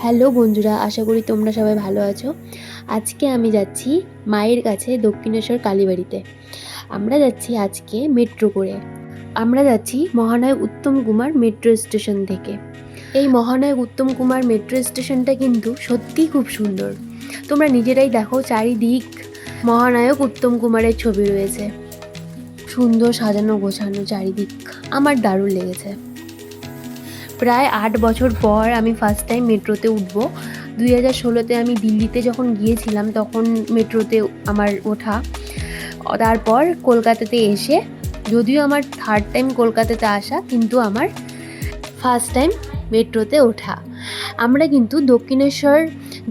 Hello বন্ধুরা, আশা করি তোমরা সবাই ভালো আছো। আজকে আমি যাচ্ছি মায়ের কাছে দক্ষিণেশ্বর কালীবাড়িতে। আমরা যাচ্ছি আজকে মেট্রো করে। আমরা যাচ্ছি মহানায়ক উত্তম কুমার মেট্রো স্টেশন থেকে। এই মহানায়ক উত্তম কুমার মেট্রো স্টেশনটা কিন্তু সত্যিই খুব সুন্দর। তোমরা নিজেরাই দেখো, চারিদিক মহানায়ক উত্তম কুমারের ছবি রয়েছে। সুন্দর সাজানো গোছানো চারিদিক, আমার দারুণ লেগেছে। প্রায় 8 বছর পর আমি ফার্স্ট টাইম মেট্রোতে উঠবো। 2016-তে আমি দিল্লিতে যখন গিয়েছিলাম তখন মেট্রোতে আমার ওঠা। তারপর কলকাতাতে এসে, যদিও আমার থার্ড টাইম কলকাতাতে আসা, কিন্তু আমার ফার্স্ট টাইম মেট্রোতে ওঠা। আমরা কিন্তু দক্ষিণেশ্বর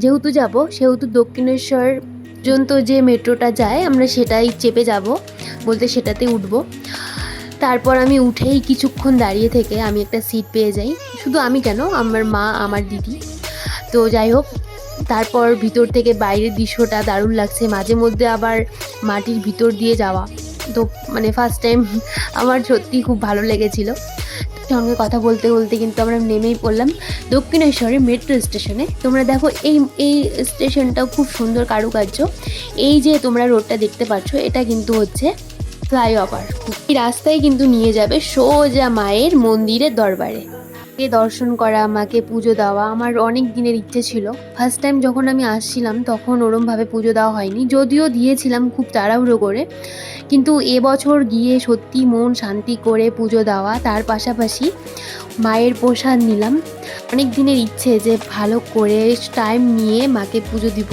যেহেতু যাব, সেহেতু দক্ষিণেশ্বর পর্যন্ত যে মেট্রোটা যায় আমরা সেটাই চেপে যাব, বলতে সেটাতে উঠবো। তারপর আমি উঠেই কিছুক্ষণ দাঁড়িয়ে থেকে আমি একটা সিট পেয়ে যাই। শুধু আমি কেন, আমার মা, আমার দিদি। তো যাই হোক, তারপর ভিতর থেকে বাইরের দৃশ্যটা দারুণ লাগছে। মাঝে মধ্যে আবার মাটির ভিতর দিয়ে যাওয়া, তো মানে ফার্স্ট টাইম আমার সত্যিই খুব ভালো লেগেছিল। সঙ্গে কথা বলতে বলতে কিন্তু আমরা নেমেই পড়লাম দক্ষিণেশ্বরের মেট্রো স্টেশনে। তোমরা দেখো, এই স্টেশনটাও খুব সুন্দর কারুকার্য। এই যে তোমরা রোডটা দেখতে পাচ্ছ, এটা কিন্তু হচ্ছে ফ্লাইওভার। এই রাস্তায় কিন্তু নিয়ে যাবে সোজা মায়ের মন্দিরের দরবারে। মাকে দর্শন করা, মাকে পুজো দেওয়া আমার অনেক দিনের ইচ্ছে ছিল। ফার্স্ট টাইম যখন আমি আসছিলাম তখন ওরমভাবে পুজো দেওয়া হয়নি, যদিও দিয়েছিলাম খুব তাড়াহুড়ো করে। কিন্তু এবছর গিয়ে সত্যি মন শান্তি করে পুজো দেওয়া, তার পাশাপাশি মায়ের প্রসাদ নিলাম। অনেক দিনের ইচ্ছে যে ভালো করে টাইম নিয়ে মাকে পুজো দিব।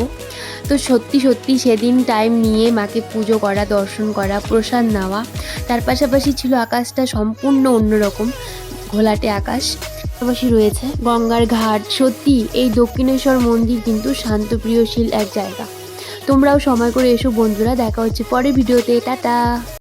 তো সত্যি সেদিন টাইম নিয়ে মাকে পুজো করা, দর্শন করা, প্রসাদ নেওয়া। তার পাশাপাশি ছিল আকাশটা সম্পূর্ণ অন্যরকম, ঘোলাটে আকাশ। পাশাপাশি রয়েছে গঙ্গার ঘাট। সত্যি এই দক্ষিণেশ্বর মন্দির কিন্তু শান্তপ্রিয়শীল এক জায়গা। তোমরাও সময় করে এসো বন্ধুরা। দেখা হচ্ছে পরের ভিডিওতে। টাটা।